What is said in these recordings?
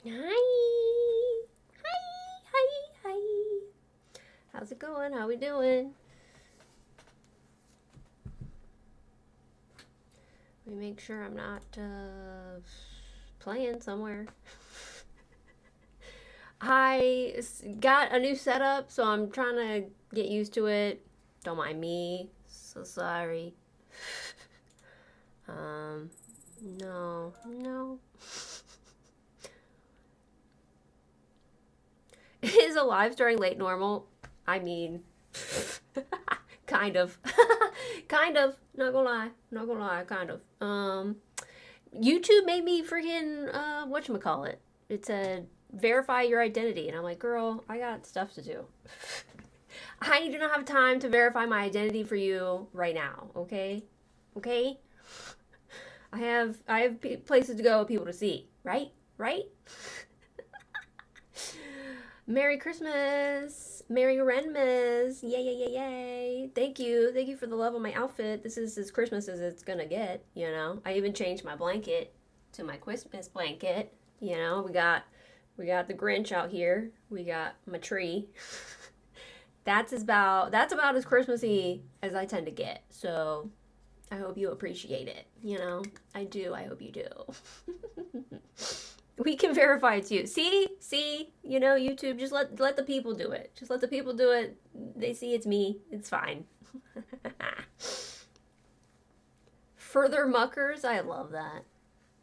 Hi. Hi. How's it going? How we doing? Let me make sure I'm not playing somewhere. I got a new setup, so I'm trying to get used to it. Don't mind me. So sorry. No. Is a live starting late normal? I mean, kind of. Kind of. Not gonna lie. Kind of. YouTube made me freaking, whatchamacallit. It said, verify your identity. And I'm like, girl, I got stuff to do. I do not have time to verify my identity for you right now, okay? Okay? I have places to go, people to see, right? Right? Merry Christmas! Merry Renmas! Yay! Thank you for the love of my outfit. This is as Christmas as it's gonna get, you know. I even changed my blanket to my Christmas blanket. You know, we got the Grinch out here. We got my tree. That's about as Christmassy as I tend to get. So I hope you appreciate it. You know, I do. I hope you do. We can verify it's you. See, you know, YouTube, just let the people do it. Just let the people do it. They see it's me. It's fine. Further muckers, I love that.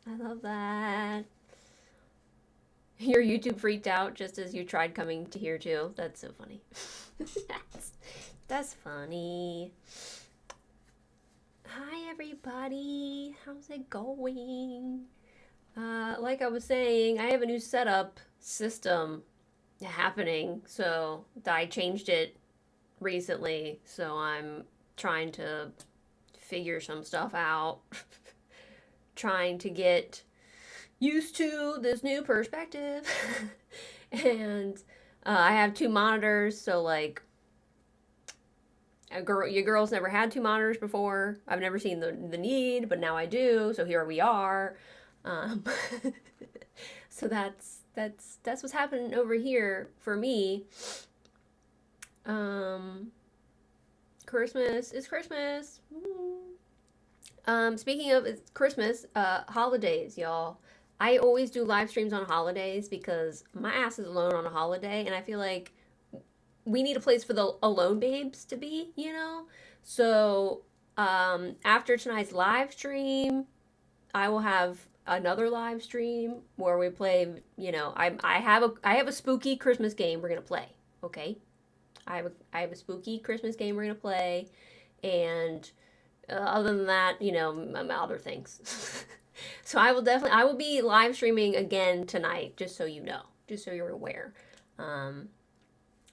I love that. Your YouTube freaked out just as you tried coming to here too. That's so funny. that's funny. Hi everybody. How's it going? Like I was saying, I have a new setup system happening, so I changed it recently, so I'm trying to figure some stuff out, trying to get used to this new perspective. And I have two monitors, so like your girl's never had two monitors before. I've never seen the need, but now I do, so here we are. Um, so that's what's happening over here for me. Christmas is Christmas. Speaking of it's Christmas, holidays, y'all. I always do live streams on holidays because my ass is alone on a holiday, and I feel like we need a place for the alone babes to be, you know? So, after tonight's live stream, I will have another live stream where we play, you know, I have a spooky Christmas game we're going to play, okay? I have a spooky Christmas game we're going to play, and other than that, you know, other things. So I will be live streaming again tonight, just so you know, just so you're aware.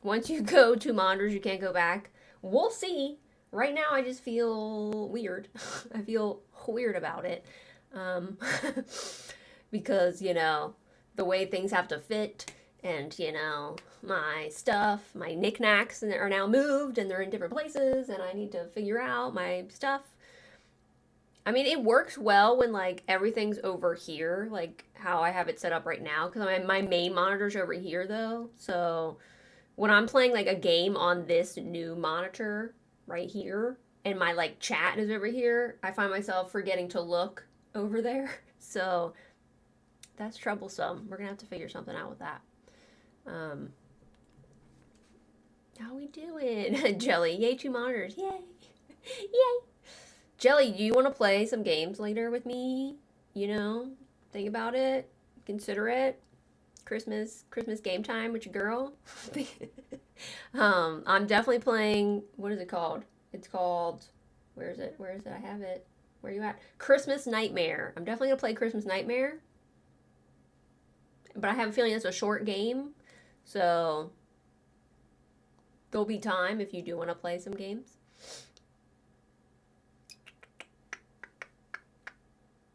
Once you go to monitors, you can't go back. We'll see. Right now, I just feel weird. I feel weird about it. Because, you know, the way things have to fit, and, you know, my stuff, my knickknacks are now moved and they're in different places, and I need to figure out my stuff. I mean, it works well when, like, everything's over here, like how I have it set up right now, because my main monitor's over here, though. So when I'm playing, like, a game on this new monitor right here, and my, like, chat is over here, I find myself forgetting to look over there. So that's troublesome. We're gonna have to figure something out with that. How we doing? Jelly, yay, two monitors. Yay. Yay. Jelly, do you want to play some games later with me? You know, think about it, consider it. Christmas game time with your girl. I'm definitely playing, what is it called? It's called, where is it? I have it. Where are you at? Christmas Nightmare. I'm definitely gonna play Christmas Nightmare. But I have a feeling it's a short game. So there'll be time if you do want to play some games.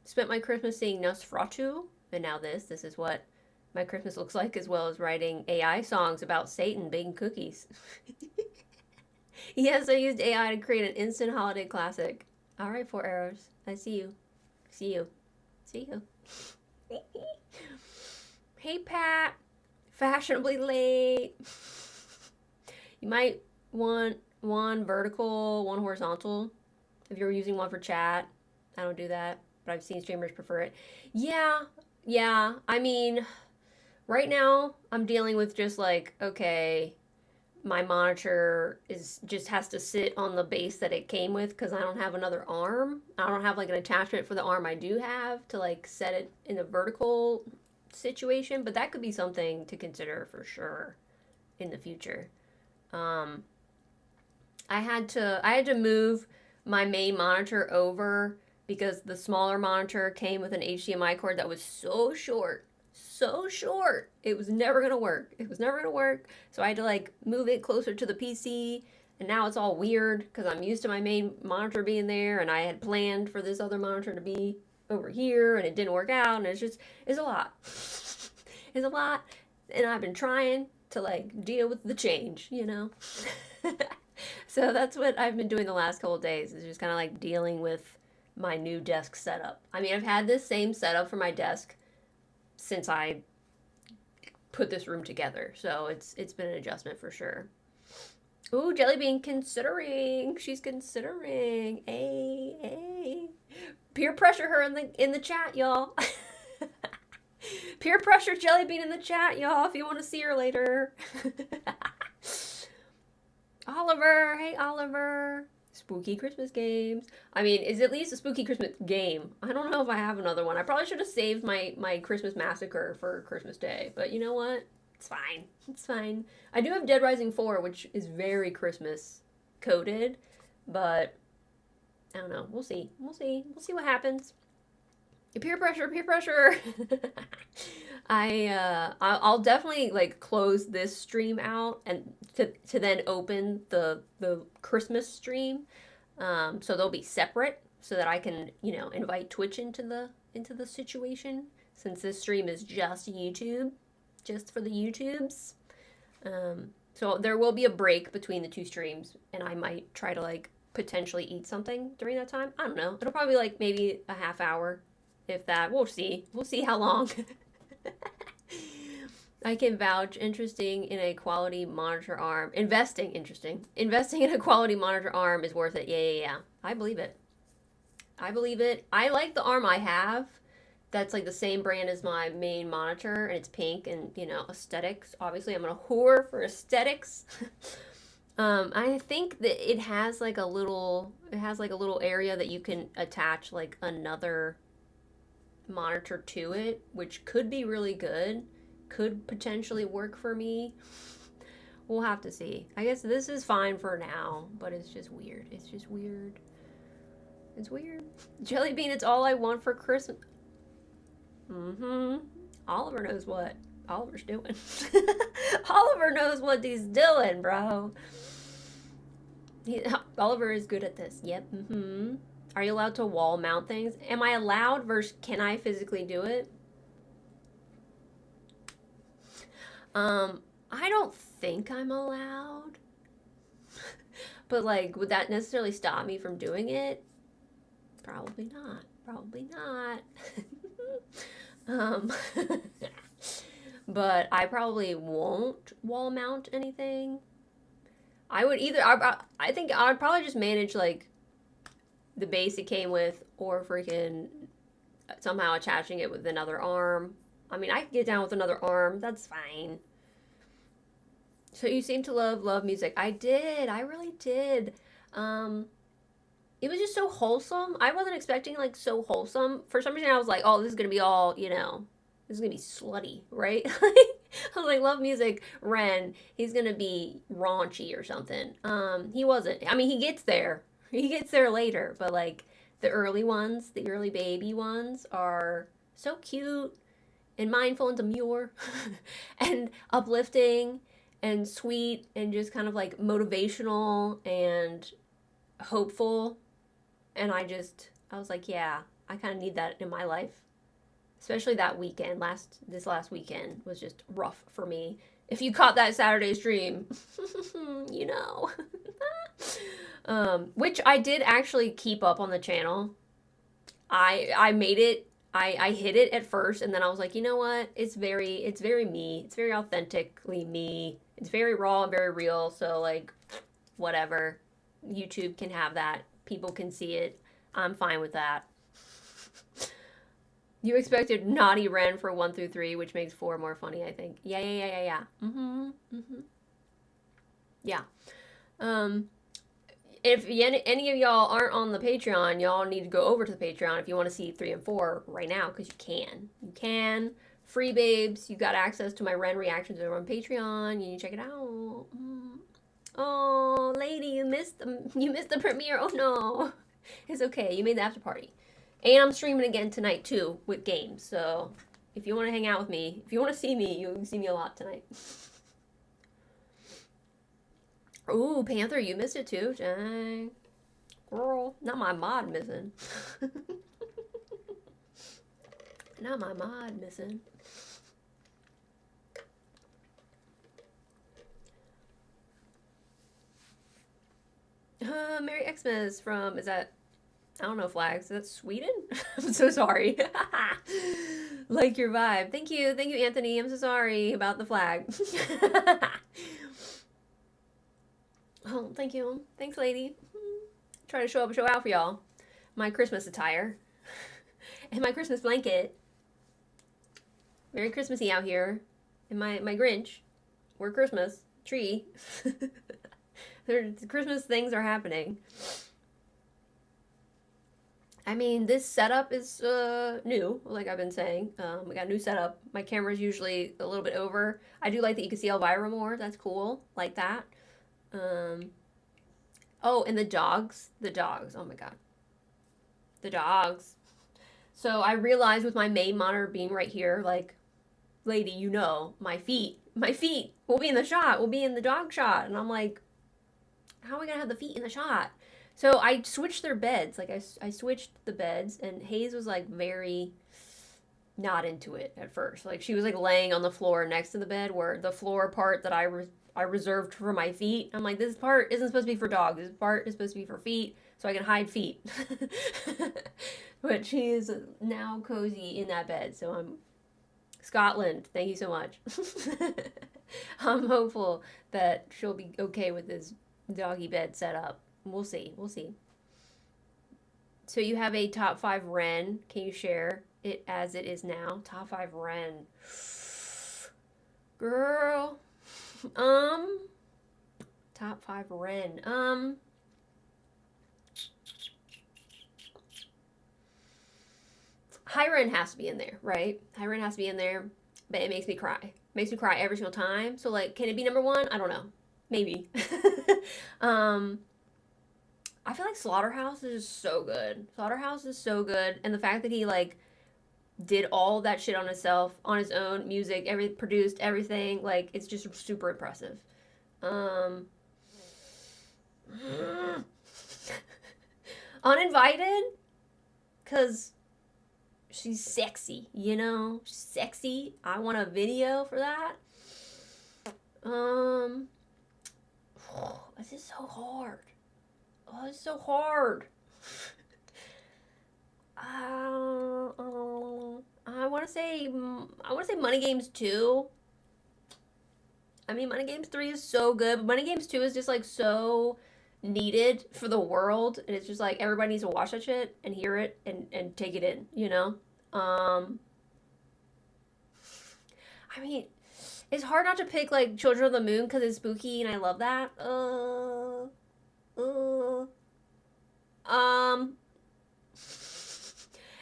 Spent my Christmas seeing Nosferatu, and now this is what my Christmas looks like, as well as writing AI songs about Satan baking cookies. Yes, I used AI to create an instant holiday classic. All right, 4 arrows. I see you. See you. Hey, Pat. Fashionably late. You might want one vertical, one horizontal. If you're using one for chat, I don't do that, but I've seen streamers prefer it. Yeah, yeah. I mean, right now I'm dealing with just like, okay, my monitor is just has to sit on the base that it came with because I don't have another arm. I don't have like an attachment for the arm I do have to like set it in a vertical situation, but that could be something to consider for sure in the future. Um, I had to move my main monitor over because the smaller monitor came with an HDMI cord that was so short. So short. It was never gonna work. It was never gonna work. So I had to like move it closer to the PC, and now it's all weird because I'm used to my main monitor being there, and I had planned for this other monitor to be over here, and it didn't work out, and it's a lot. It's a lot, and I've been trying to like deal with the change, you know? So that's what I've been doing the last couple of days, is just kind of like dealing with my new desk setup. I mean, I've had this same setup for my desk since I put this room together, so it's been an adjustment for sure. Ooh, Jellybean considering. She's considering. Hey, hey. Peer pressure her in the chat, y'all. Peer pressure Jellybean in the chat, y'all, if you want to see her later. Oliver, hey Oliver. Spooky Christmas games. I mean, it's at least a spooky Christmas game. I don't know if I have another one. I probably should have saved my Christmas Massacre for Christmas Day, but you know what? It's fine. It's fine. I do have Dead Rising 4, which is very Christmas coded, but I don't know. We'll see. We'll see. We'll see what happens. Peer pressure, peer pressure. I'll definitely like close this stream out and to then open the Christmas stream. So they'll be separate so that I can, invite Twitch into the situation, since this stream is just YouTube, just for the YouTubes. So there will be a break between the two streams, and I might try to like potentially eat something during that time. I don't know. It'll probably be like maybe a half hour, if that. We'll see. We'll see how long. I can vouch. Interesting in a quality monitor arm. Investing. Interesting. Investing in a quality monitor arm is worth it. Yeah. I believe it. I believe it. I like the arm I have. That's like the same brand as my main monitor, and it's pink, and aesthetics. Obviously, I'm a whore for aesthetics. I think that it has like a little area that you can attach like another monitor to it, which could be really good, could potentially work for me. We'll have to see. I guess this is fine for now, but it's just weird. It's just weird. It's weird. Jellybean, it's all I want for Christmas. Oliver knows what Oliver's doing. Oliver knows what he's doing, bro. Oliver is good at this. Yep. Are you allowed to wall mount things? Am I allowed versus can I physically do it? I don't think I'm allowed. But like, would that necessarily stop me from doing it? Probably not. Probably not. But I probably won't wall mount anything. I would either, I think I would probably just manage like the base it came with, or freaking somehow attaching it with another arm. I mean, I could get down with another arm. That's fine. So you seem to love music. I did. I really did. It was just so wholesome. I wasn't expecting like so wholesome. For some reason, I was like, oh, this is going to be all, this is going to be slutty, right? I was like, love music, Ren. He's going to be raunchy or something. He wasn't. I mean, he gets there. He gets there later. But like the early ones, the early baby ones are so cute and mindful and demure and uplifting and sweet and just kind of like motivational and hopeful. And I was like, yeah, I kind of need that in my life. Especially that weekend. This last weekend was just rough for me. If you caught that Saturday stream, which I did actually keep up on the channel. I made it. I hid it at first, and then I was like, you know what? It's very me. It's very authentically me. It's very raw and very real. So like, whatever. YouTube can have that. People can see it. I'm fine with that. You expected naughty Ren for 1 through 3, which makes 4 more funny, I think. Yeah. Yeah. If any of y'all aren't on the Patreon, y'all need to go over to the Patreon if you want to see 3 and 4 right now, because you can. You can. Free babes. You got access to my Ren reactions over on Patreon. You need to check it out. Oh, lady, you missed the premiere. Oh no. It's okay. You made the after party. And I'm streaming again tonight too with games. So if you want to hang out with me, if you want to see me, you can see me a lot tonight. Ooh, Panther, you missed it too. Dang. Girl, not my mod missing. Not my mod missing. Merry Xmas from, is that, I don't know, flags. Is that Sweden? I'm so sorry. Like your vibe. Thank you, Anthony. I'm so sorry about the flag. Oh, thank you. Thanks, lady. Try to show up and show out for y'all. My Christmas attire. And my Christmas blanket. Very Christmassy out here. And my Grinch. We're Christmas. Tree. Christmas things are happening. I mean, this setup is new, like I've been saying. We got a new setup. My camera's usually a little bit over. I do like that you can see Elvira more. That's cool. Like that. Oh, and the dogs. Oh my god. The dogs. So I realized with my main monitor being right here, like, lady, you know, my feet will be in the shot, will be in the dog shot. And I'm like, how are we gonna have the feet in the shot? So I switched their beds. Like I switched the beds, and Hayes was like very not into it at first. Like she was like laying on the floor next to the bed, where the floor part that I reserved for my feet. I'm like, this part isn't supposed to be for dogs. This part is supposed to be for feet, so I can hide feet. But she is now cozy in that bed. So I'm Scotland. Thank you so much. I'm hopeful that she'll be okay with this doggy bed setup. We'll see. So you have a top 5 Ren. Can you share it as it is now? Top 5 Ren. Girl. Top 5 Ren. High Ren has to be in there, right? High Ren has to be in there, but it makes me cry. It makes me cry every single time. So like, can it be number 1? I don't know. Maybe. I feel like Slaughterhouse is just so good. Slaughterhouse is so good. And the fact that he like did all that shit on himself, on his own, music, produced everything, like it's just super impressive. Uninvited, cause she's sexy, you know? She's sexy. I want a video for that. This is so hard. Oh, it's so hard. I want to say Money Games 2. I mean, Money Games 3 is so good, but Money Games 2 is just like so needed for the world, and it's just like everybody needs to watch that shit and hear it and take it in, you know? I mean, it's hard not to pick like Children of the Moon because it's spooky and I love that.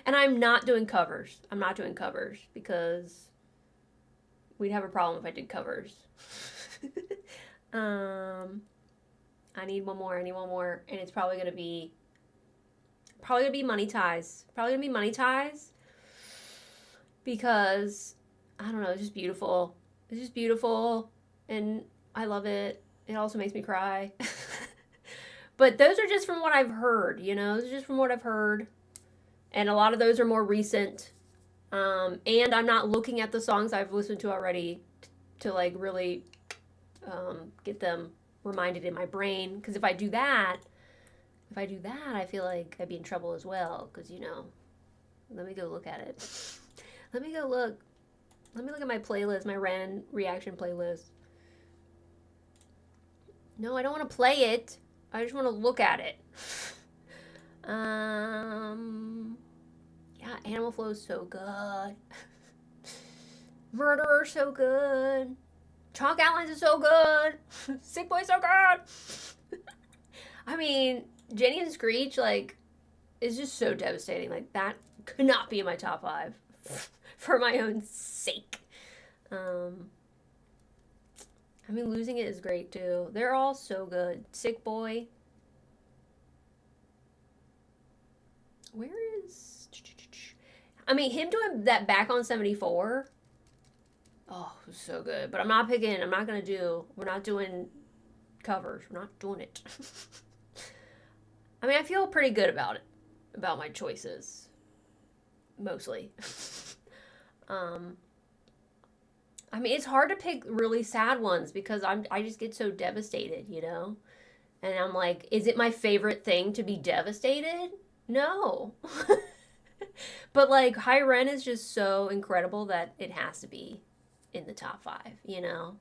And I'm not doing covers. Because we'd have a problem if I did covers. I need one more, and it's probably gonna be Money Ties. Because I don't know, it's just beautiful. And I love it. It also makes me cry. But those are just from what I've heard, you know? Those are just from what I've heard. And a lot of those are more recent. And I'm not looking at the songs I've listened to already to like really get them reminded in my brain. Because if I do that, I feel like I'd be in trouble as well. Because, you know, Let me go look at it. Let me go look. Let me look at my playlist, my Ren reaction playlist. No, I don't want to play it. I just want to look at it. Yeah, Animal Flow is so good. Murderer so good. Chalk Outlines is so good. Sick Boy so good. I mean, Jenny and Screech, like, is just so devastating. Like, that could not be in my top 5 for my own sake. I mean, Losing It is great, too. They're all so good. Sick Boy. Where is... I mean, him doing that Back on 74... Oh, so good. But I'm not going to do, we're not doing covers. We're not doing it. I mean, I feel pretty good about it, about my choices. Mostly. I mean, it's hard to pick really sad ones because I just get so devastated, you know? And I'm like, is it my favorite thing to be devastated? No. But like, High Ren is just so incredible that it has to be in the top 5, you know?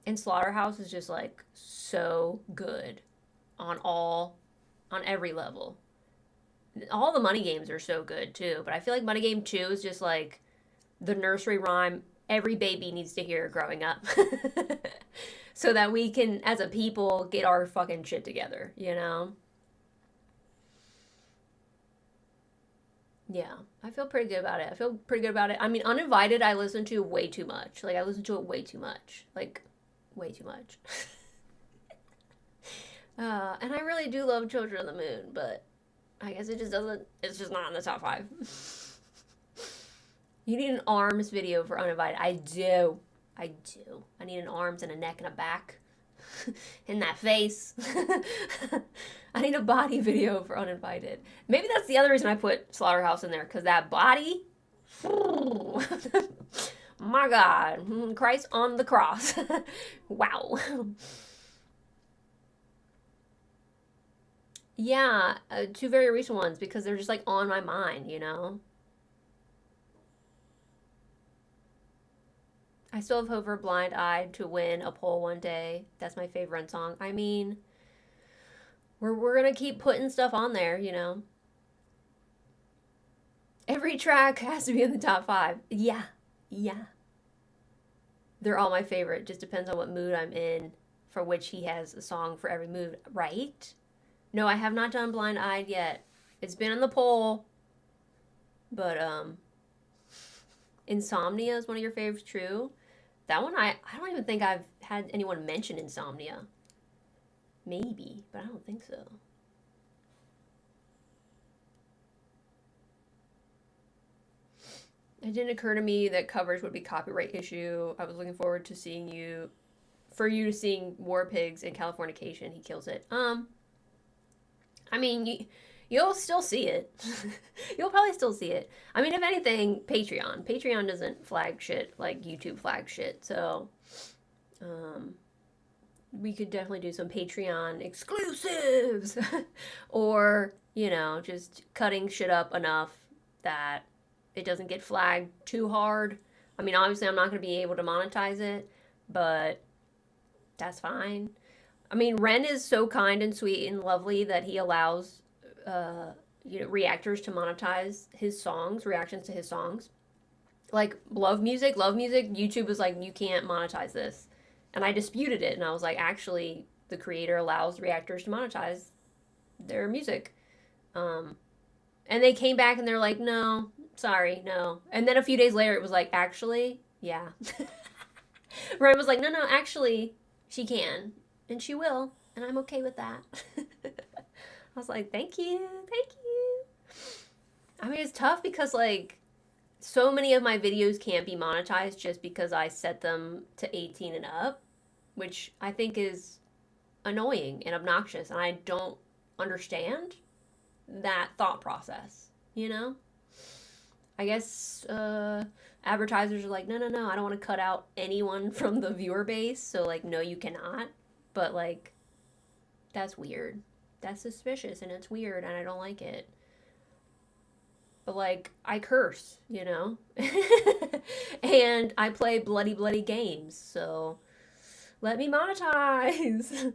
And Slaughterhouse is just like so good on every level. All the Money Games are so good too, but I feel like Money Game 2 is just like the nursery rhyme every baby needs to hear growing up. So that we can, as a people, get our fucking shit together, you know? Yeah, I feel pretty good about it. I mean, Uninvited I listen to way too much. Like, I listen to it way too much. Like, way too much. And I really do love Children of the Moon, but I guess it's just not in the top 5. You need an arms video for Uninvited. I do. I need an arms and a neck and a back. In that face. I need a body video for Uninvited. Maybe that's the other reason I put Slaughterhouse in there, because that body. My God. Christ on the cross. Wow. Yeah, 2 very recent ones because they're just like on my mind, you know? I still have hope for Blind Eye to win a poll one day. That's my favorite song. I mean, we're gonna keep putting stuff on there, you know. Every track has to be in the top 5. Yeah. They're all my favorite. Just depends on what mood I'm in, for which he has a song for every mood, right? No, I have not done Blind Eyed yet. It's been on the poll, but Insomnia is one of your favorites, true? That one, I don't even think I've had anyone mention Insomnia. Maybe, but I don't think so. It didn't occur to me that covers would be copyright issue. I was looking forward to seeing you seeing War Pigs and Californication. He kills it. I mean, you'll still see it. You'll probably still see it. I mean, if anything, Patreon. Patreon doesn't flag shit like YouTube flags shit. So, we could definitely do some Patreon exclusives. Or, you know, just cutting shit up enough that it doesn't get flagged too hard. I mean, obviously, I'm not going to be able to monetize it, but that's fine. I mean, Ren is so kind and sweet and lovely that he allows, reactors to monetize his songs, reactions to his songs. Like, love music. YouTube was like, you can't monetize this. And I disputed it, and I was like, actually, the creator allows reactors to monetize their music. And they came back and they're like, no, sorry, no. And then a few days later, it was like, actually, yeah. Ren was like, no, actually, she can. And she will. And I'm okay with that. I was like, thank you. I mean, it's tough because, like, so many of my videos can't be monetized just because I set them to 18 and up, which I think is annoying and obnoxious. And I don't understand that thought process, you know? I guess advertisers are like, no, I don't want to cut out anyone from the viewer base. So, like, no, you cannot. But, like, that's weird. That's suspicious and it's weird and I don't like it. but like I curse, you know? And I play bloody games, so let me monetize.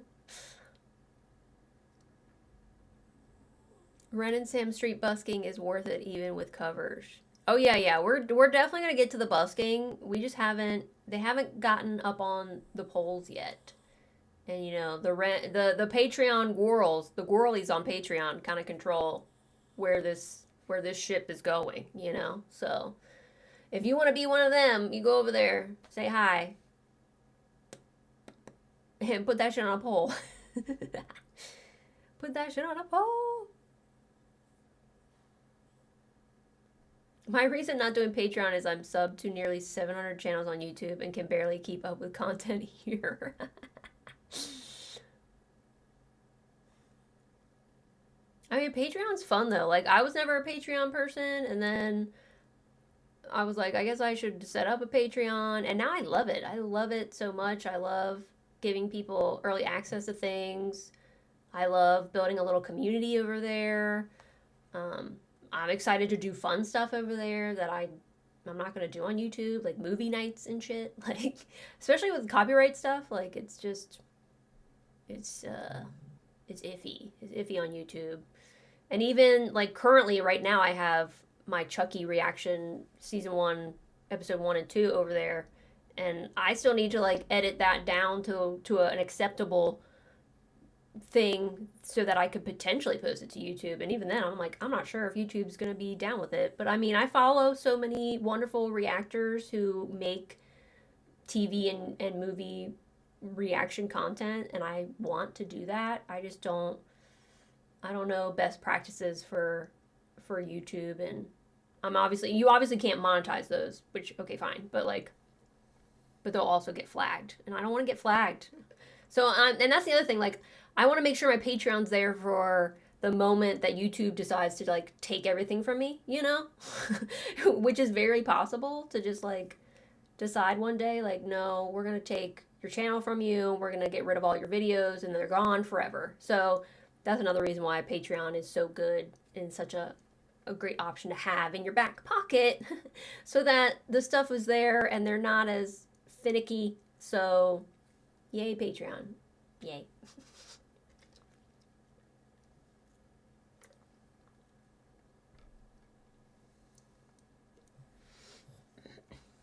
Ren and Sam Street busking is worth it even with covers. Oh yeah, we're definitely gonna get to the busking. We just haven't they haven't gotten up on the polls yet. And you know, the Patreon girls, the girlies on Patreon kind of control where this ship is going, you know? So, if you want to be one of them, you go over there, say hi, and put that shit on a poll. Put that shit on a poll. My reason not doing Patreon is I'm subbed to nearly 700 channels on YouTube and can barely keep up with content here. I mean, Patreon's fun though. Like, I was never a Patreon person, and then I was like, I guess I should set up a Patreon, and now I love it. I love it so much. I love giving people early access to things. I love building a little community over there. I'm excited to do fun stuff over there that I'm not gonna do on YouTube, like movie nights and shit. Like, especially with copyright stuff, like it's just it's iffy. It's iffy on YouTube. And even like currently right now I have my Chucky reaction season 1 episode 1 and 2 over there, and I still need to like edit that down to an acceptable thing so that I could potentially post it to YouTube. And even then I'm like, I'm not sure if YouTube's gonna be down with it. But I mean, I follow so many wonderful reactors who make TV and movie reaction content, and I want to do that. I just don't know best practices for YouTube, and you obviously can't monetize those, which okay, fine, but they'll also get flagged, and I don't want to get flagged. So and that's the other thing, like I want to make sure my Patreon's there for the moment that YouTube decides to like take everything from me, you know? Which is very possible, to just like decide one day like, no, we're going to take your channel from you, we're going to get rid of all your videos, and they're gone forever. So that's another reason why Patreon is so good and such a great option to have in your back pocket, so that the stuff is there and they're not as finicky. So yay, Patreon. Yay.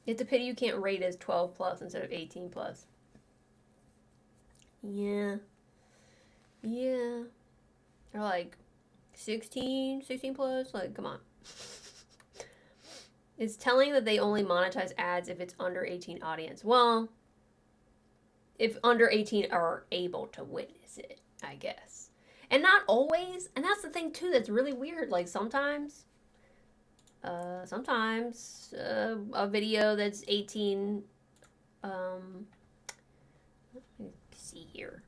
It's a pity you can't rate as 12 plus instead of 18 plus. Yeah. Or like 16 plus, like come on. It's telling that they only monetize ads if it's under 18 audience. Well, if under 18 are able to witness it, I guess. And not always, and that's the thing too that's really weird. Like sometimes a video that's 18, let me see here.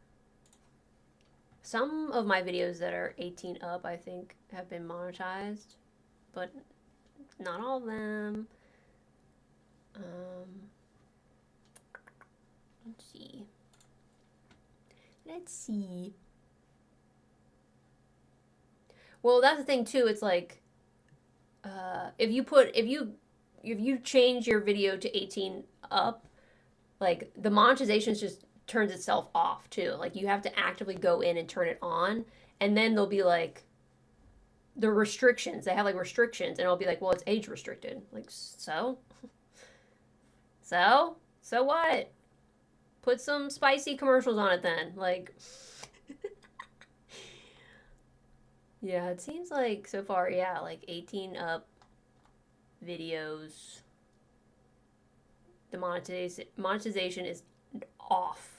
Some of my videos that are 18 up, I think, have been monetized, but not all of them. Let's see. Well, that's the thing too. It's like, if you change your video to 18 up, like the monetization just turns itself off too. Like you have to actively go in and turn it on, and then there'll be like the restrictions. They have like restrictions, and it'll be like, well, it's age restricted. Like, so what? Put some spicy commercials on it then. Like, yeah, it seems like so far, yeah, like 18 up videos, the monetization is off.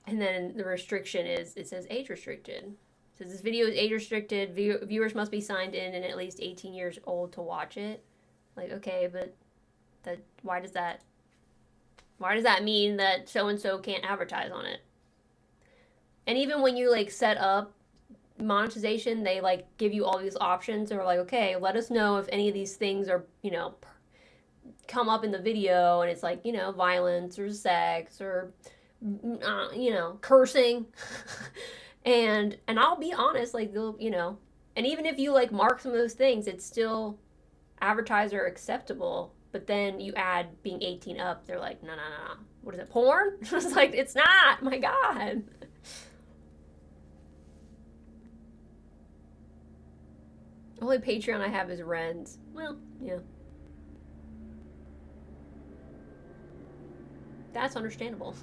And then the restriction is, it says age restricted. It says this video is age restricted. Viewers must be signed in and at least 18 years old to watch it. Like, okay, but why does that mean that so-and-so can't advertise on it? And even when you like set up monetization, they like give you all these options. They're like, okay, let us know if any of these things are, you know, come up in the video, and it's like, you know, violence or sex or, you know, cursing. and I'll be honest, like, they'll, you know, And even if you like mark some of those things, it's still advertiser acceptable. But then you add being 18 up, they're like, no, no, no. What is it, porn? It's like, it's not. My God. Only Patreon I have is Rens. Well, yeah. That's understandable.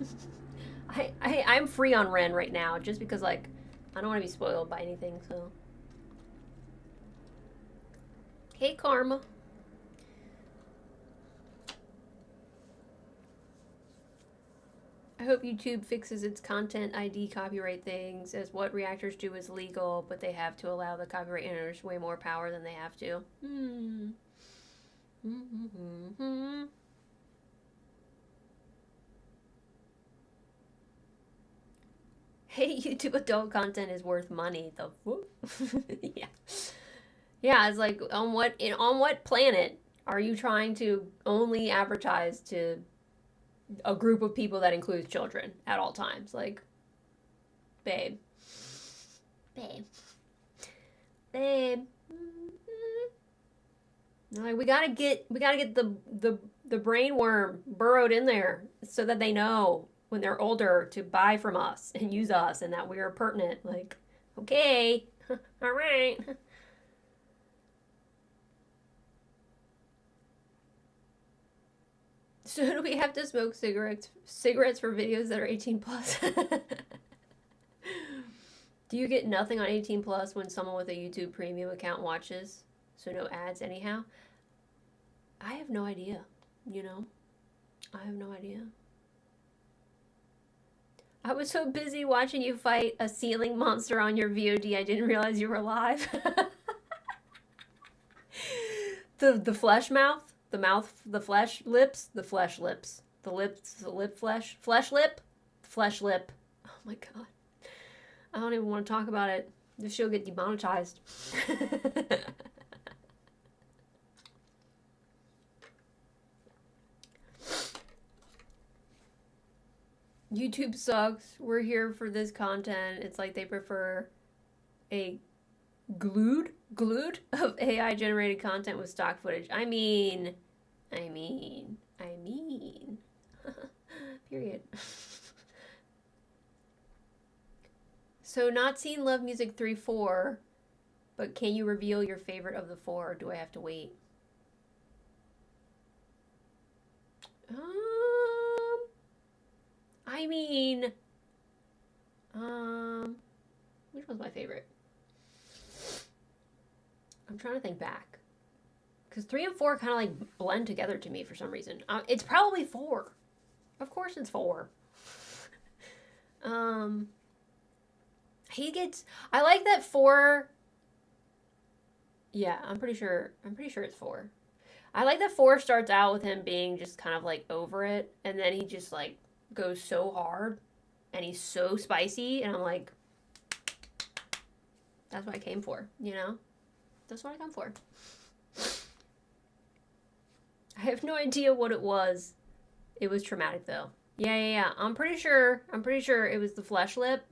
I'm free on Ren right now just because, like, I don't want to be spoiled by anything, so. Hey, Karma. I hope YouTube fixes its content ID copyright things, as what reactors do is legal, but they have to allow the copyright owners way more power than they have to. Hey, YouTube adult content is worth money. The yeah. Yeah, it's like on what planet are you trying to only advertise to a group of people that includes children at all times? Like, babe. Like, we gotta get the brain worm burrowed in there so that they know when they're older to buy from us and use us and that we are pertinent. Like, okay, all right. So do we have to smoke cigarettes for videos that are 18 plus? Do you get nothing on 18 plus when someone with a YouTube premium account watches? So no ads anyhow? I have no idea, you know? I have no idea. I was so busy watching you fight a ceiling monster on your VOD, I didn't realize you were alive. The flesh mouth? The mouth, the flesh lips, the flesh lips. The lips, the lip flesh. Flesh lip? Flesh lip. Oh my God. I don't even want to talk about it. This show will get demonetized. YouTube sucks. We're here for this content. It's like they prefer a glued of AI generated content with stock footage. I mean. Period. So not seen Love Music 3-4, but can you reveal your favorite of the 4, or do I have to wait? I mean, which was my favorite? I'm trying to think back. Because 3 and 4 kind of like blend together to me for some reason. It's probably 4. Of course it's 4. I like that 4. Yeah, I'm pretty sure it's 4. I like that 4 starts out with him being just kind of like over it, and then he just like goes so hard, and he's so spicy, and I'm like, that's what I came for, you know? That's what I come for. I have no idea what it was. It was traumatic though. Yeah. I'm pretty sure it was the flesh lip.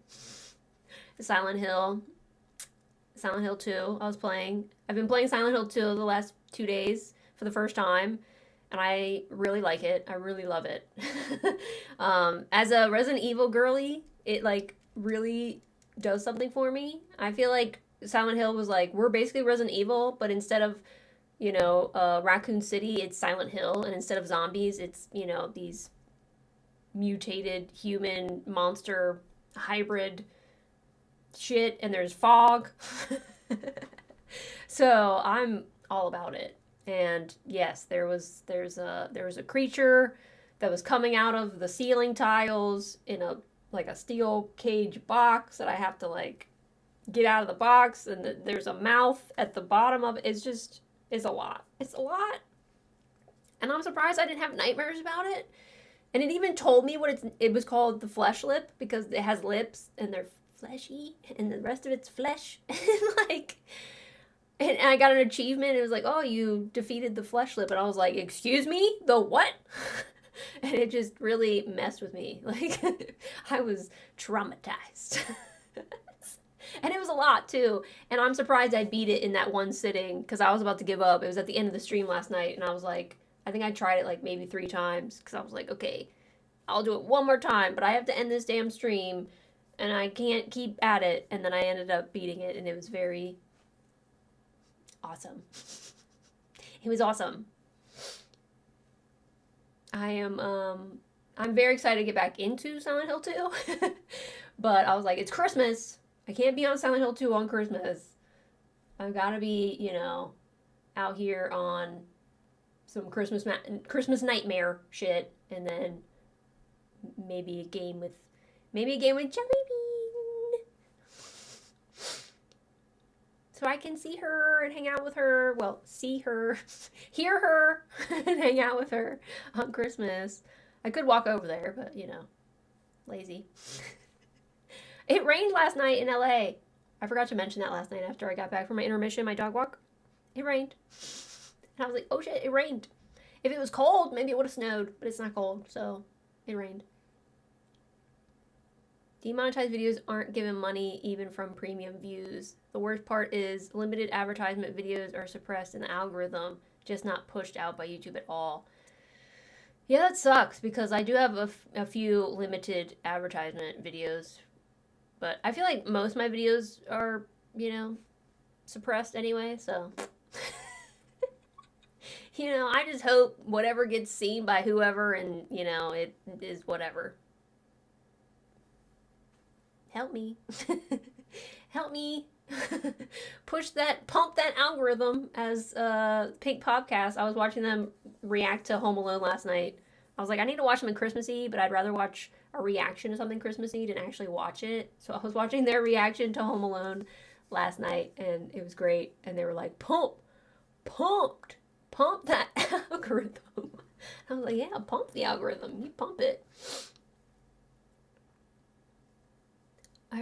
Silent Hill 2 I was playing. I've been playing Silent Hill 2 the last 2 days for the first time, and I really like it. I really love it. As a Resident Evil girly, it like really does something for me. I feel like Silent Hill was like, we're basically Resident Evil, but instead of, you know, Raccoon City, it's Silent Hill, and instead of zombies, it's, you know, these mutated human monster hybrid shit, and there's fog. So I'm all about it. And yes, there's a creature that was coming out of the ceiling tiles in a steel cage box that I have to like get out of the box, and there's a mouth at the bottom of it. It's a lot. And I'm surprised I didn't have nightmares about it. And it even told me what it was called, the flesh lip, because it has lips and they're fleshy and the rest of it's flesh. And I got an achievement. It was like, oh, you defeated the flesh lip. And I was like, excuse me? The what? And it just really messed with me. Like, I was traumatized. And it was a lot too. And I'm surprised I beat it in that one sitting because I was about to give up. It was at the end of the stream last night, and I was like, I think I tried it like maybe 3 times because I was like, okay, I'll do it one more time, but I have to end this damn stream and I can't keep at it. And then I ended up beating it, and it was very awesome. It was awesome. I'm very excited to get back into Silent Hill 2. But I was like, it's Christmas. I can't be on Silent Hill 2 on Christmas. I've got to be, you know, out here on some Christmas nightmare shit, and then maybe a game with Jellybean, so I can see her and hang out with her. Well, see her, hear her, and hang out with her on Christmas. I could walk over there, but you know, lazy. It rained last night in LA. I forgot to mention that last night after I got back from my intermission, my dog walk. It rained. And I was like, oh shit, it rained. If it was cold, maybe it would have snowed, but it's not cold, so it rained. Demonetized videos aren't given money even from premium views. The worst part is limited advertisement videos are suppressed in the algorithm, just not pushed out by YouTube at all. Yeah, that sucks because I do have a few limited advertisement videos. But I feel like most of my videos are, you know, suppressed anyway, so. You know, I just hope whatever gets seen by whoever and, you know, it is whatever. Help me. Help me. Pump that algorithm as Pink Podcast. I was watching them react to Home Alone last night. I was like, I need to watch something Christmassy, but I'd rather watch a reaction to something Christmassy than actually watch it. So I was watching their reaction to Home Alone last night, and it was great. And they were like, pump that algorithm. I was like, yeah, pump the algorithm. You pump it. I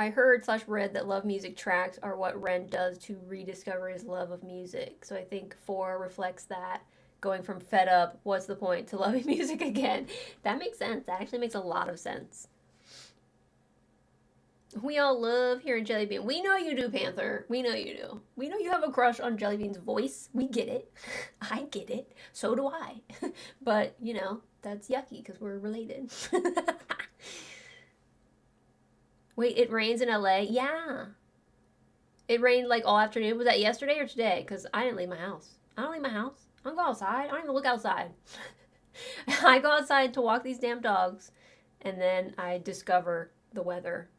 heard/read that love music tracks are what Ren does to rediscover his love of music. So I think 4 reflects that. Going from fed up, what's the point, to loving music again. That makes sense. That actually makes a lot of sense. We all love hearing Jellybean. We know you do, Panther. We know you do. We know you have a crush on Jellybean's voice. We get it. I get it. So do I. But, you know, that's yucky because we're related. Wait, it rains in LA? Yeah. It rained like all afternoon. Was that yesterday or today? Because I didn't leave my house. I don't leave my house. I don't go outside. I don't even look outside. I go outside to walk these damn dogs, and then I discover the weather.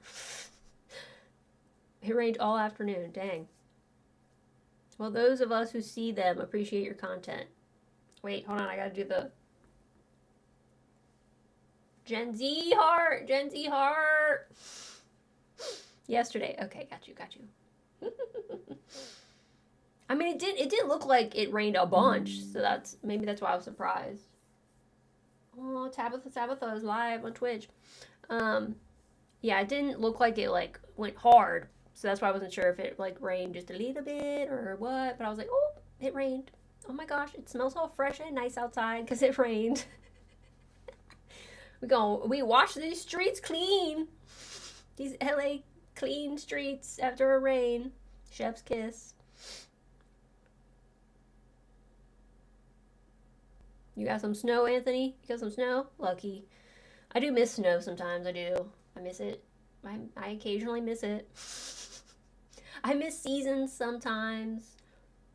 It rained all afternoon. Dang. Well, those of us who see them appreciate your content. Wait, hold on. I gotta do the Gen Z heart. Gen Z heart. Yesterday. Okay, got you. I mean, it did look like it rained a bunch, so maybe that's why I was surprised. Oh, Tabitha is live on Twitch. Yeah, it didn't look like it like went hard, so that's why I wasn't sure if it like rained just a little bit or what. But I was like, oh, it rained. Oh my gosh, it smells all fresh and nice outside because it rained. We wash these streets clean. These LA clean streets after a rain. Chef's kiss. You got some snow, Anthony? You got some snow? Lucky. I do miss snow sometimes. I do. I miss it. I occasionally miss it. I miss seasons sometimes.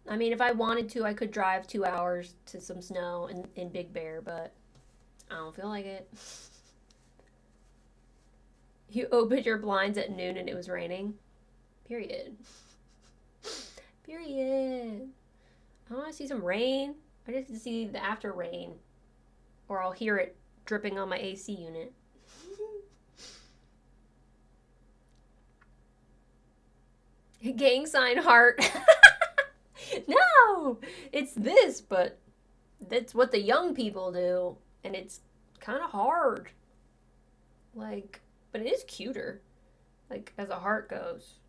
I mean, if I wanted to, I could drive 2 hours to some snow in Big Bear, but I don't feel like it. You opened your blinds at noon and it was raining? Period. Period. I want to see some rain. I just need to see the after rain. Or I'll hear it dripping on my AC unit. Gang sign heart. No! It's this, but that's what the young people do. And it's kind of hard. Like, but it is cuter. Like, as a heart goes.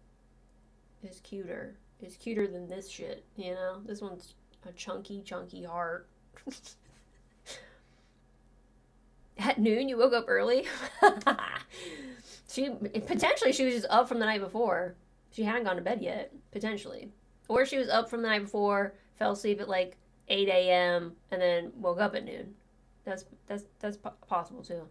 It's cuter. It's cuter than this shit, you know? This one's a chunky heart. At noon, you woke up early? Potentially she was just up from the night before. She hadn't gone to bed yet, potentially. Or she was up from the night before, fell asleep at like 8 a.m. and then woke up at noon. That's possible too.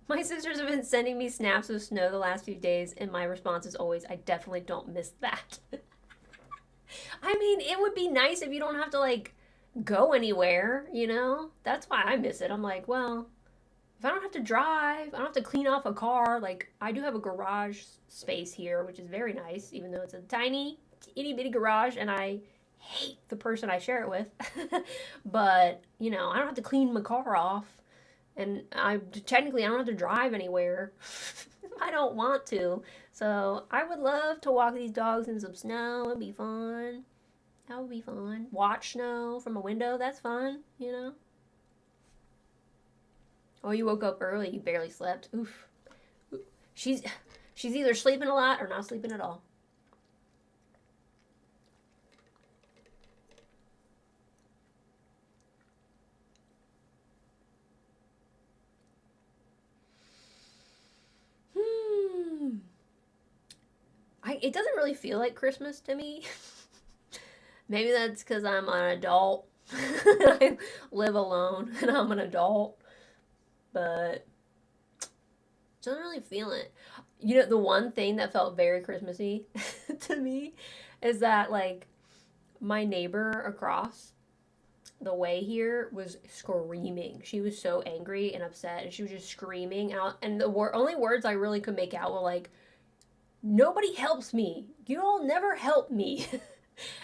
My sisters have been sending me snaps of snow the last few days, and my response is always, I definitely don't miss that. I mean, it would be nice if you don't have to, like, go anywhere, you know? That's why I miss it. I'm like, well, if I don't have to drive, I don't have to clean off a car. Like, I do have a garage space here, which is very nice, even though it's a tiny, itty bitty garage, and I hate the person I share it with. But, you know, I don't have to clean my car off. And I don't have to drive anywhere. I don't want to. So I would love to walk these dogs in some snow. It'd be fun. That would be fun. Watch snow from a window. That's fun, you know. Oh, you woke up early. You barely slept. Oof. She's either sleeping a lot or not sleeping at all. It doesn't really feel like Christmas to me. Maybe that's because I'm an adult. I live alone and I'm an adult. But doesn't really feel it. You know, the one thing that felt very Christmassy to me is that, like, my neighbor across the way here was screaming. She was so angry and upset, and she was just screaming out. And the only words I really could make out were like, nobody helps me. You all never help me.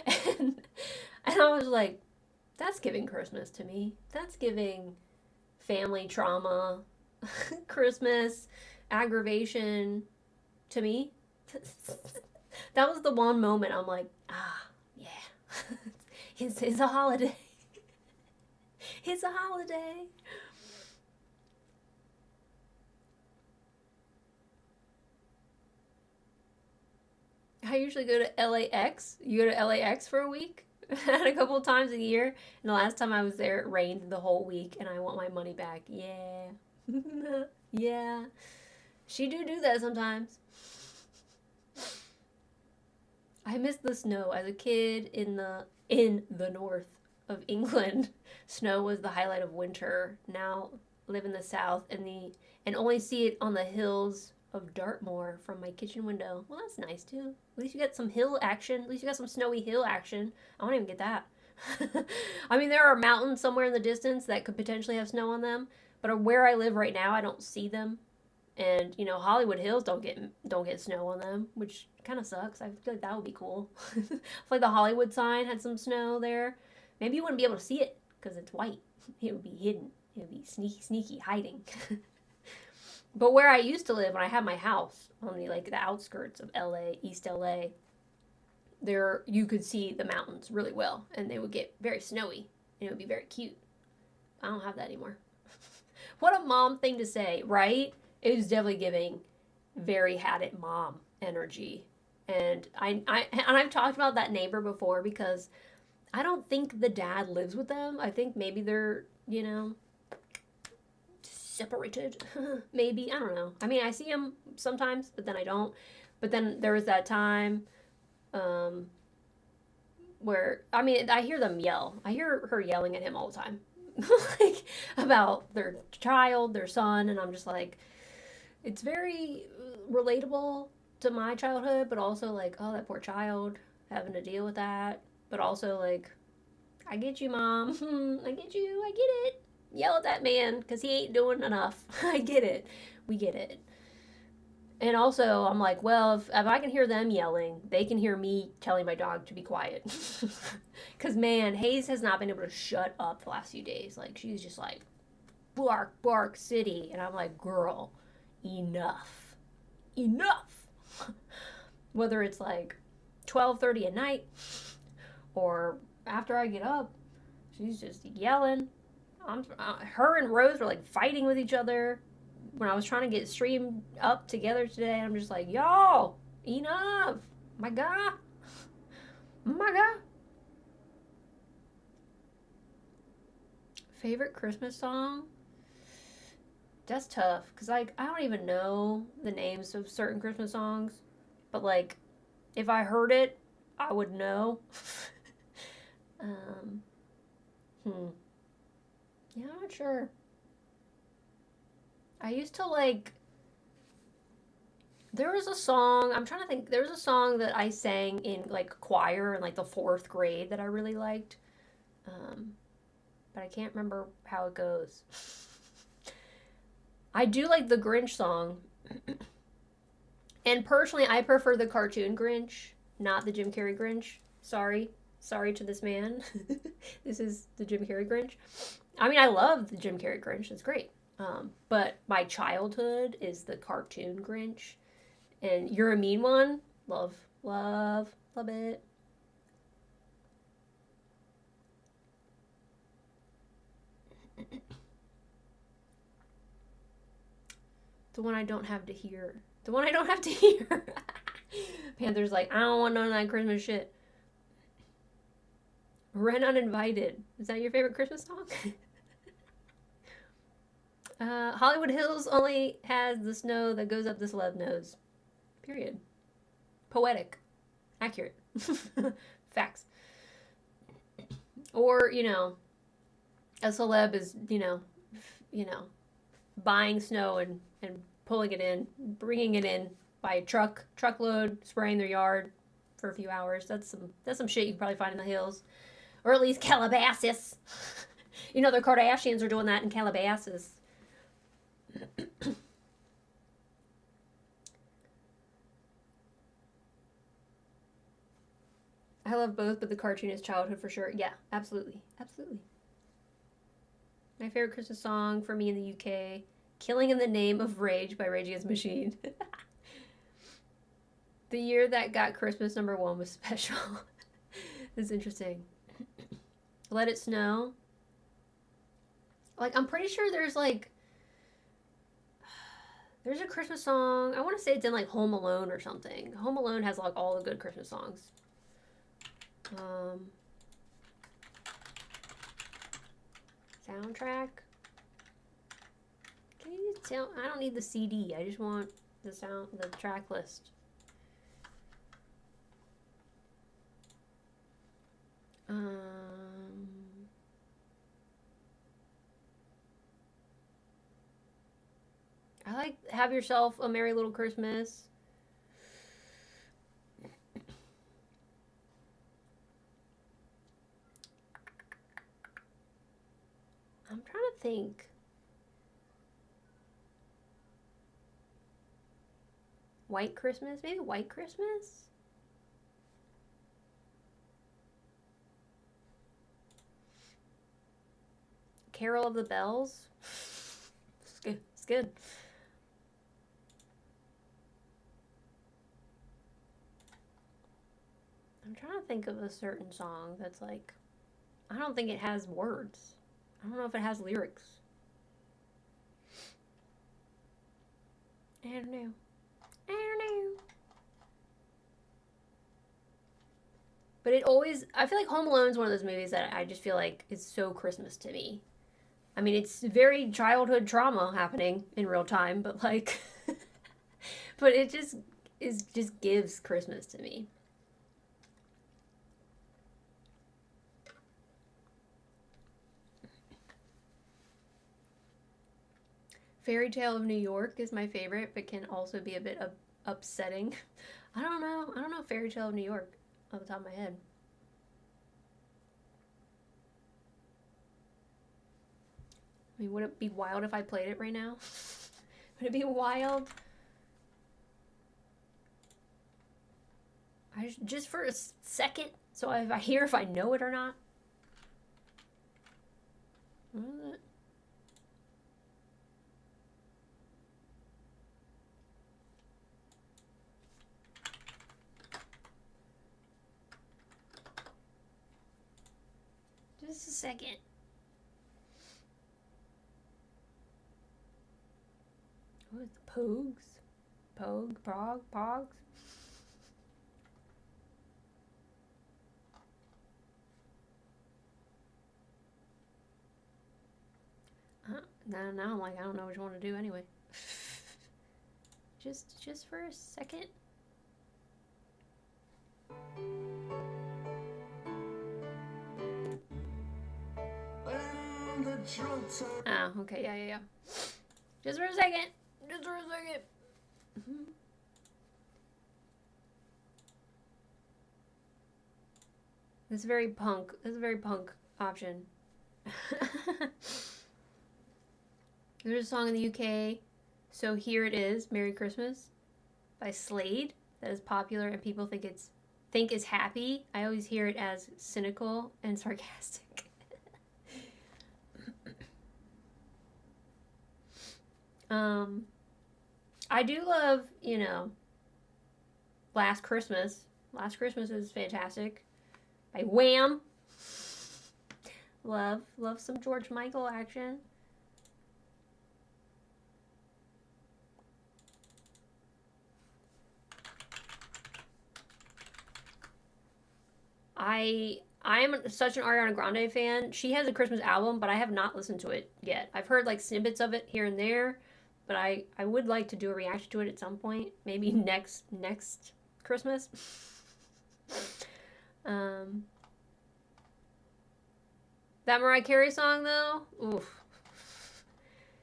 and I was like, that's giving Christmas to me. That's giving family trauma, Christmas, aggravation to me. That was the one moment I'm like, yeah, it's a holiday. It's a holiday. I usually go to LAX. You go to LAX for a week? And a couple of times a year. And the last time I was there, it rained the whole week, and I want my money back. Yeah. Yeah. She do that sometimes. I miss the snow. As a kid in the north of England, snow was the highlight of winter. Now live in the south and only see it on the hills of Dartmoor from my kitchen window. Well, that's nice too. At least you get some hill action. At least you got some snowy hill action. I don't even get that. I mean, there are mountains somewhere in the distance that could potentially have snow on them, but where I live right now, I don't see them. And you know, Hollywood Hills don't get snow on them, which kind of sucks. I feel like that would be cool. If like the Hollywood sign had some snow there, maybe you wouldn't be able to see it because it's white. It would be hidden. It would be sneaky hiding. But where I used to live, when I had my house on the outskirts of LA, East LA, there you could see the mountains really well, and they would get very snowy, and it would be very cute. I don't have that anymore. What a mom thing to say, right? It was definitely giving very had it mom energy. And I've talked about that neighbor before because I don't think the dad lives with them. I think maybe they're, you know, separated. Maybe. I don't know. I mean, I see him sometimes, but then I don't. But then there was that time where, I mean, I hear them yell. I hear her yelling at him all the time. Like, about their child, their son, and I'm just like, it's very relatable to my childhood, but also like, oh, that poor child having to deal with that. But also like, I get you, Mom. I get you. I get it. Yell at that man because he ain't doing enough. I get it. We get it. And also, I'm like, well, if I can hear them yelling, they can hear me telling my dog to be quiet. Because, man, Hayes has not been able to shut up the last few days. Like, she's just like, bark, bark, city. And I'm like, girl, enough. Enough. Whether it's like 12:30 at night or after I get up, she's just yelling. Her and Rose were like fighting with each other when I was trying to get stream up together today. I'm just like, y'all, enough. My God. My God. Favorite Christmas song? That's tough because like I don't even know the names of certain Christmas songs, but like if I heard it, I would know. um, hmm. Yeah, I'm not sure. I used to like. There was a song. I'm trying to think. There was a song that I sang in like choir in like the fourth grade that I really liked. Um, but I can't remember how it goes. I do like the Grinch song. And personally, I prefer the cartoon Grinch, not the Jim Carrey Grinch. Sorry. Sorry to this man. This is the Jim Carrey Grinch. I mean, I love the Jim Carrey Grinch. It's great. But my childhood is the cartoon Grinch. And You're a Mean One. Love, love, love it. The one I don't have to hear. The one I don't have to hear. Panther's like, I don't want none of that Christmas shit. Ren Uninvited. Is that your favorite Christmas song? Hollywood Hills only has the snow that goes up the celeb nose. Period. Poetic. Accurate. Facts. Or, you know, a celeb is, buying snow and pulling it in, bringing it in by a truckload, spraying their yard for a few hours. That's some shit you can probably find in the hills. Or at least Calabasas. You know, the Kardashians are doing that in Calabasas. I love both, but the cartoon is childhood for sure. Yeah, absolutely. Absolutely. My favorite Christmas song for me in the UK, Killing in the Name of Rage by Rage Against the Machine. The year that got Christmas #1 was special. It's interesting. Let It Snow. Like, I'm pretty sure there's a Christmas song. I want to say it's in like Home Alone or something. Home Alone has like all the good Christmas songs. Soundtrack. Can you tell? I don't need the CD. I just want the track list. I like Have Yourself a Merry Little Christmas. I'm trying to think. White Christmas? Maybe White Christmas? Carol of the Bells? It's good. It's good. I'm trying to think of a certain song that's like, I don't think it has words. I don't know if it has lyrics. I don't know. But it always, I feel like Home Alone is one of those movies that I just feel like is so Christmas to me. I mean, it's very childhood trauma happening in real time, but like, but it just gives Christmas to me. Fairy Tale of New York is my favorite, but can also be a bit upsetting. I don't know Fairy Tale of New York off the top of my head. I mean, would it be wild if I played it right now? Would it be wild? Just for a second, so if I hear if I know it or not. What is it? Just a second. What is the Pogues? Pogs? Now I'm like, I don't know which one to do anyway. Just for a second. Oh, okay, yeah. Just for a second. Just for a second. This is very punk. This is a very punk option. There's a song in the UK, So Here It Is, Merry Christmas, by Slade, that is popular and people think it's happy. I always hear it as cynical and sarcastic. I do love, you know, Last Christmas. Last Christmas is fantastic. By Wham! Love some George Michael action. I am such an Ariana Grande fan. She has a Christmas album, but I have not listened to it yet. I've heard like snippets of it here and there, but I would like to do a reaction to it at some point. Maybe next Christmas. That Mariah Carey song though, oof.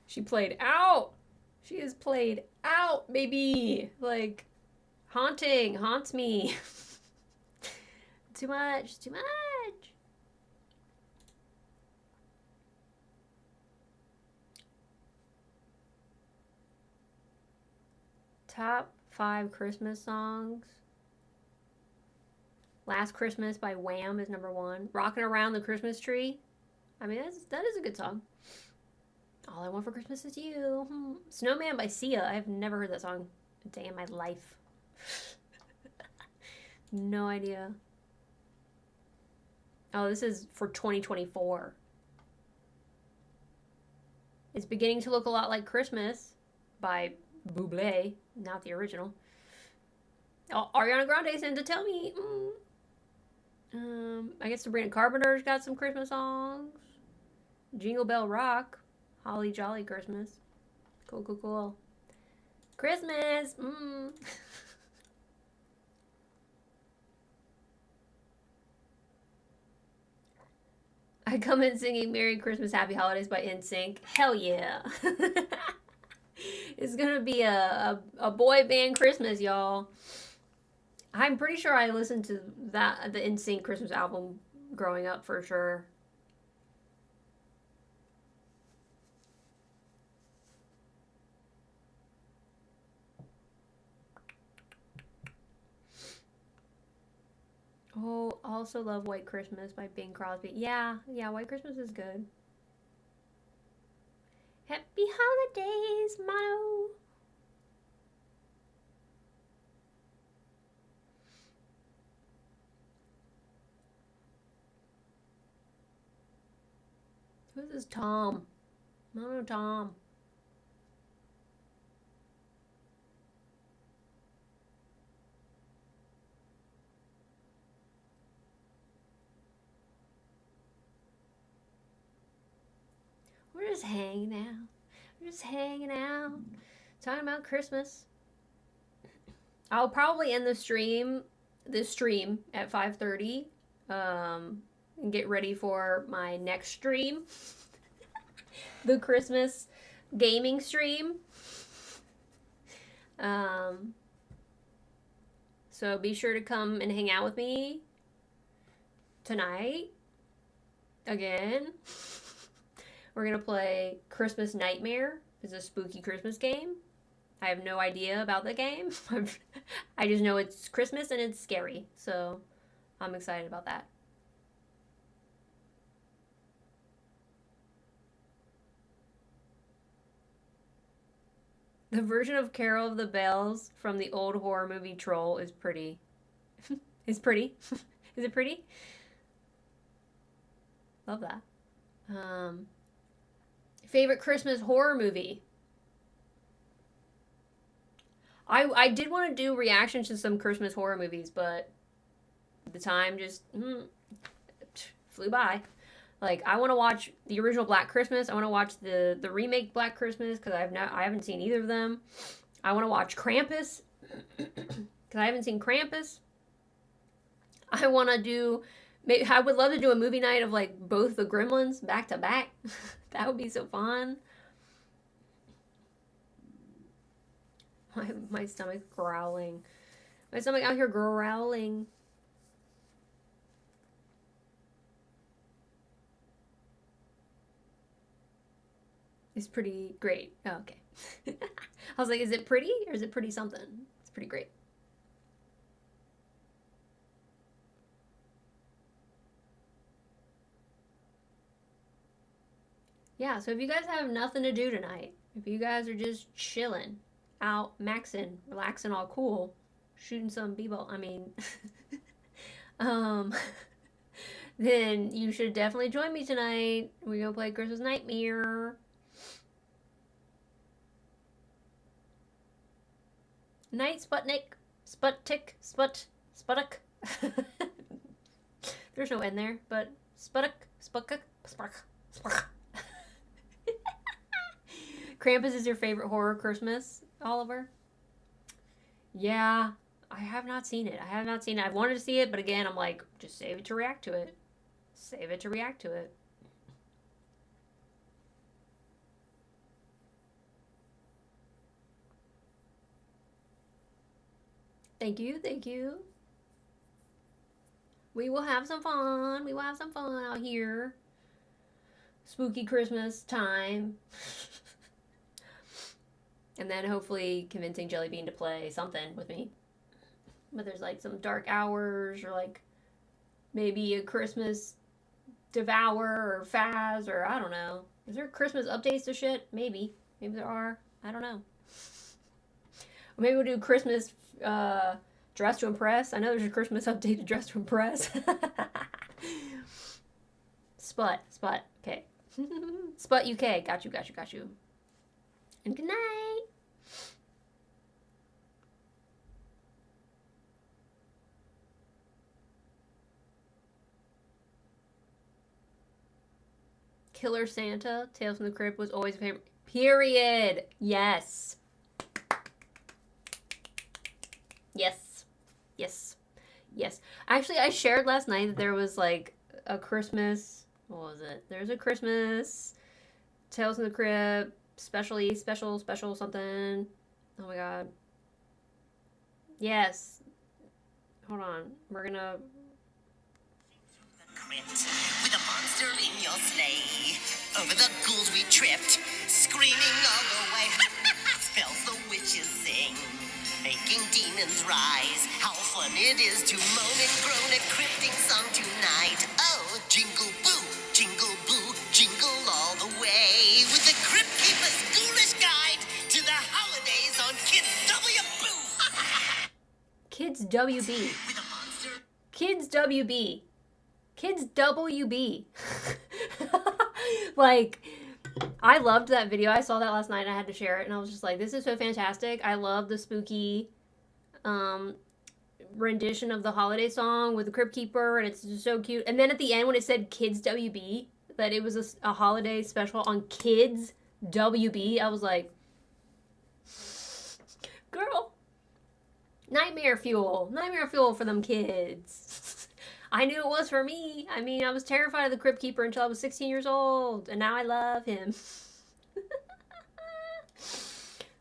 She played out. She is played out, baby. Like, haunts me. Too much. Top 5 Christmas songs. Last Christmas by Wham is number 1. Rockin' Around the Christmas Tree. I mean, that is a good song. All I Want for Christmas Is You. Snowman by Sia. I've never heard that song a day in my life. No idea. Oh, this is for 2024. It's Beginning to Look a Lot Like Christmas by Bublé, not the original. Oh, Ariana Grande sent to tell me. I guess Sabrina Carpenter's got some Christmas songs. Jingle Bell Rock. Holly Jolly Christmas. Cool. Christmas! I come in singing Merry Christmas, Happy Holidays by NSYNC. Hell yeah. It's gonna be a boy band Christmas, y'all. I'm pretty sure I listened to the NSYNC Christmas album growing up for sure. Oh, also love White Christmas by Bing Crosby. Yeah, White Christmas is good. Happy holidays, motto. Who's this Tom? I don't know Tom. We're just hanging out. Talking about Christmas. I'll probably end this stream at 5:30. And get ready for my next stream. The Christmas gaming stream. So be sure to come and hang out with me tonight. Again. We're going to play Christmas Nightmare. It's a spooky Christmas game. I have no idea about the game. I just know it's Christmas and it's scary. So I'm excited about that. The version of Carol of the Bells from the old horror movie Troll is pretty. Is pretty. Is it pretty? Love that. Favorite Christmas horror movie? I did want to do reactions to some Christmas horror movies, but the time just flew by. Like, I want to watch the original Black Christmas. I want to watch the remake Black Christmas because I haven't seen either of them. I want to watch Krampus because I haven't seen Krampus. I want to do. I would love to do a movie night of like both the Gremlins back to back. That would be so fun. My stomach growling. My stomach out here growling. It's pretty great. Oh, okay. I was like, is it pretty or is it pretty something? It's pretty great. Yeah, so if you guys have nothing to do tonight, if you guys are just chilling, out, maxing, relaxing, all cool, shooting some b-ball, then you should definitely join me tonight. We're gonna play Christmas Nightmare. Night Sputnik, Sputuk. There's no N there, but Sputuk. Krampus is your favorite horror Christmas, Oliver? Yeah, I have not seen it. I've wanted to see it, but again, I'm like, just save it to react to it. Save it to react to it. Thank you, thank you. We will have some fun. We will have some fun out here. Spooky Christmas time. And then hopefully convincing Jellybean to play something with me. But there's like some dark hours or like maybe a Christmas Devour or Faz or I don't know. Is there Christmas updates to shit? Maybe. Maybe there are. I don't know. Or maybe we'll do Christmas Dress to Impress. I know there's a Christmas update to Dress to Impress. Sput. Okay. Sput UK. Got you. And good night. Killer Santa, Tales from the Crypt was always a favorite. Period. Yes. Actually, I shared last night that there was like a Christmas. What was it? There's a Christmas Tales from the Crypt special something. Oh my god. Yes. Hold on. We're gonna. With a monster in your sleigh. Over the ghouls we tripped, screaming all the way. Spells the witches sing, making demons rise. How fun it is to moan and groan a cryptic song tonight. Oh, jingle boo, jingle all the way. With the Crypt Keeper's ghoulish guide to the holidays on Kids WB. Kids WB. With a monster. Kids WB. Kids WB. Like, I loved that video. I saw that last night and I had to share it. And I was just like, this is so fantastic. I love the spooky rendition of the holiday song with the Crypt Keeper. And it's just so cute. And then at the end when it said Kids WB, that it was a holiday special on Kids WB, I was like, girl, nightmare fuel for them kids. I knew it was for me. I mean, I was terrified of the Crypt Keeper until I was 16 years old, and now I love him.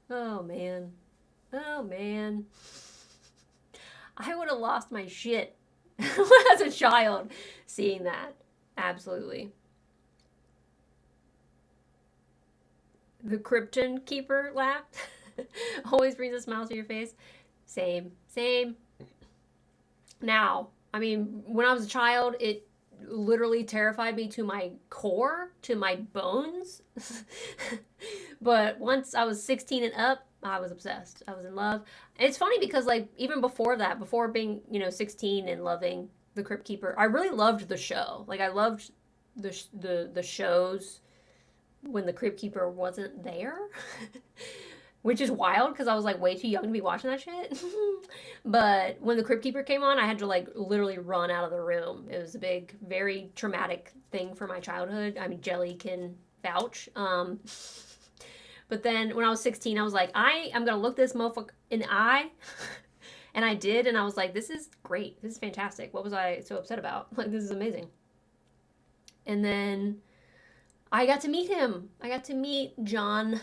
Oh, man. I would have lost my shit as a child seeing that. Absolutely. The Krypton Keeper laugh always brings a smile to your face. Same. Now, I mean, when I was a child, it literally terrified me to my core, to my bones. But once I was 16 and up, I was obsessed. I was in love. And it's funny because, like, even before that, before being, 16 and loving the Crypt Keeper, I really loved the show. Like, I loved the shows when the Crypt Keeper wasn't there. which is wild because I was like way too young to be watching that shit. But when the Crypt Keeper came on, I had to like literally run out of the room. It was a big, very traumatic thing for my childhood. I mean, Jelly can vouch. But then when I was 16, I was like, I am gonna look this motherfucker in the eye. And I did, and I was like, this is great. This is fantastic. What was I so upset about? Like, this is amazing. And then I got to meet him. I got to meet John.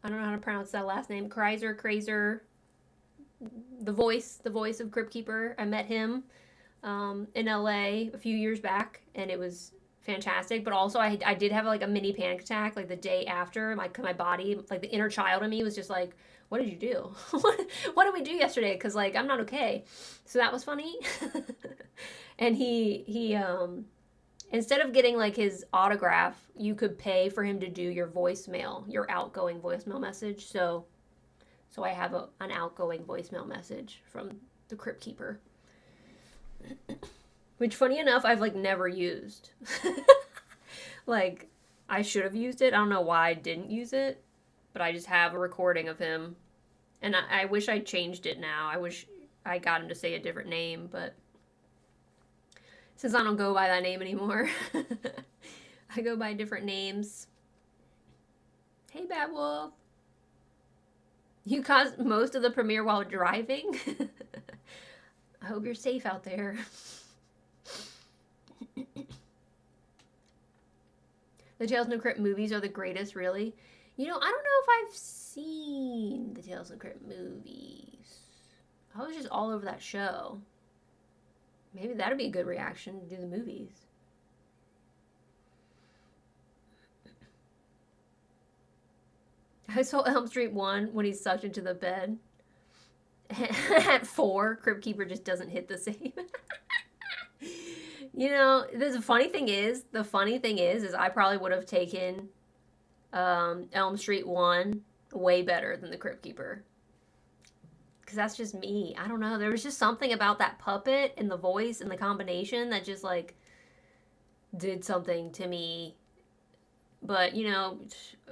I don't know how to pronounce that last name. Krazer. The voice of Crypt Keeper. I met him in LA a few years back, and it was fantastic. But also, I did have like a mini panic attack like the day after. My body, like the inner child in me, was just like, what did you do? What did we do yesterday? Because like I'm not okay. So that was funny. And he instead of getting like his autograph, you could pay for him to do your voicemail, your outgoing voicemail message. So I have an outgoing voicemail message from the Crypt Keeper, which funny enough I've like never used. Like I should have used it. I don't know why I didn't use it. But I just have a recording of him. And I wish I changed it now. I wish I got him to say a different name. But since I don't go by that name anymore, I go by different names. Hey, Bad Wolf. You caused most of the premiere while driving? I hope you're safe out there. The Tales from the Crypt movies are the greatest, really. You know, I don't know if I've seen the Tales from the Crypt movies. I was just all over that show. Maybe that'd be a good reaction to do the movies. I saw Elm Street 1 when he's sucked into the bed. At 4, Crypt Keeper just doesn't hit the same. You know, the funny thing is I probably would have taken Elm Street 1 way better than the Crypt Keeper. Because that's just me. I don't know. There was just something about that puppet and the voice and the combination that just, like, did something to me. But, you know,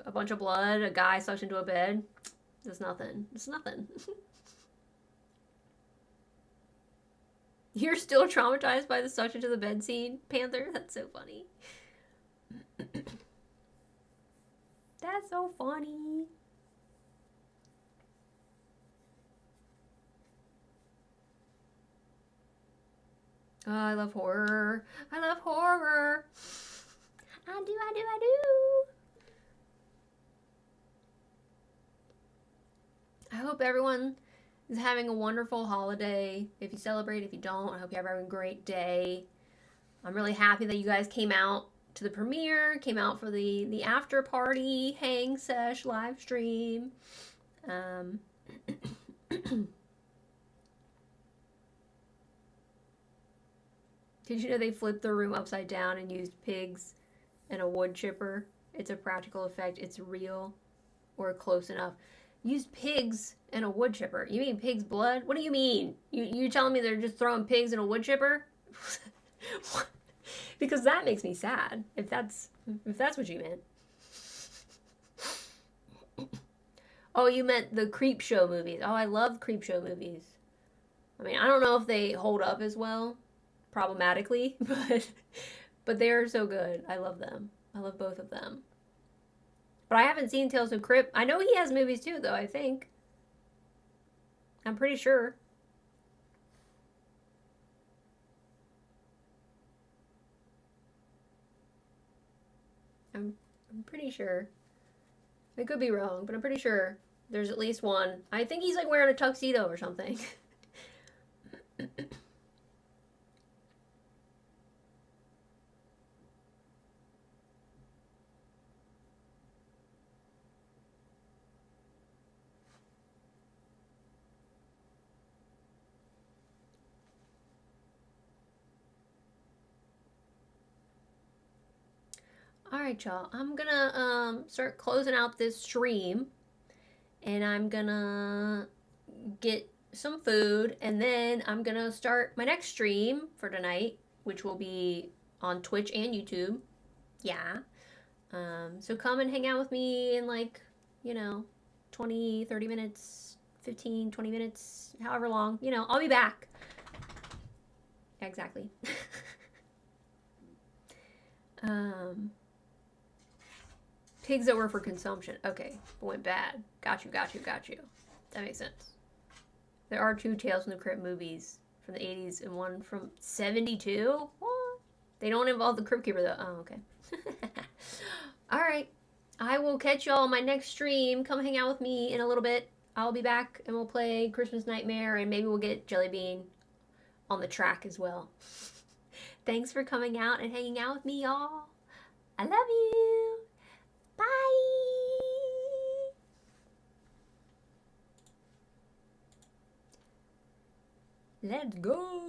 a bunch of blood, a guy sucked into a bed. It's nothing. It's nothing. You're still traumatized by the sucked into the bed scene, Panther? That's so funny. That's so funny. Oh, I love horror. I love horror. I do. I hope everyone is having a wonderful holiday. If you celebrate, if you don't, I hope you're having a great day. I'm really happy that you guys came out to the premiere, came out for the after party, hang sesh, live stream. Did you know they flipped the room upside down and used pigs and a wood chipper? It's a practical effect. It's real or close enough. Used pigs and a wood chipper. You mean pig's blood? What do you mean? You telling me they're just throwing pigs in a wood chipper? Because that makes me sad. If that's what you meant. Oh, you meant the creep show movies. Oh, I love creep show movies. I mean, I don't know if they hold up as well, problematically, but they're so good. I love them. I love both of them. But I haven't seen Tales of Crypt. I know he has movies too, though, I think. I'm pretty sure. I'm pretty sure. I could be wrong, but I'm pretty sure there's at least one. I think he's like wearing a tuxedo or something. Alright, y'all. I'm gonna start closing out this stream. And I'm gonna get some food. And then I'm gonna start my next stream for tonight, which will be on Twitch and YouTube. Yeah. So come and hang out with me in, like, you know, 20, 30 minutes, 15, 20 minutes, however long. You know, I'll be back. Exactly. Pigs that were for consumption. Okay, went bad. Got you. That makes sense. There are 2 Tales from the Crypt movies from the 80s and one from 72? What? They don't involve the Crypt Keeper, though. Oh, okay. Alright. I will catch y'all on my next stream. Come hang out with me in a little bit. I'll be back and we'll play Christmas Nightmare and maybe we'll get Jelly Bean on the track as well. Thanks for coming out and hanging out with me, y'all. I love you. Bye. Let's go.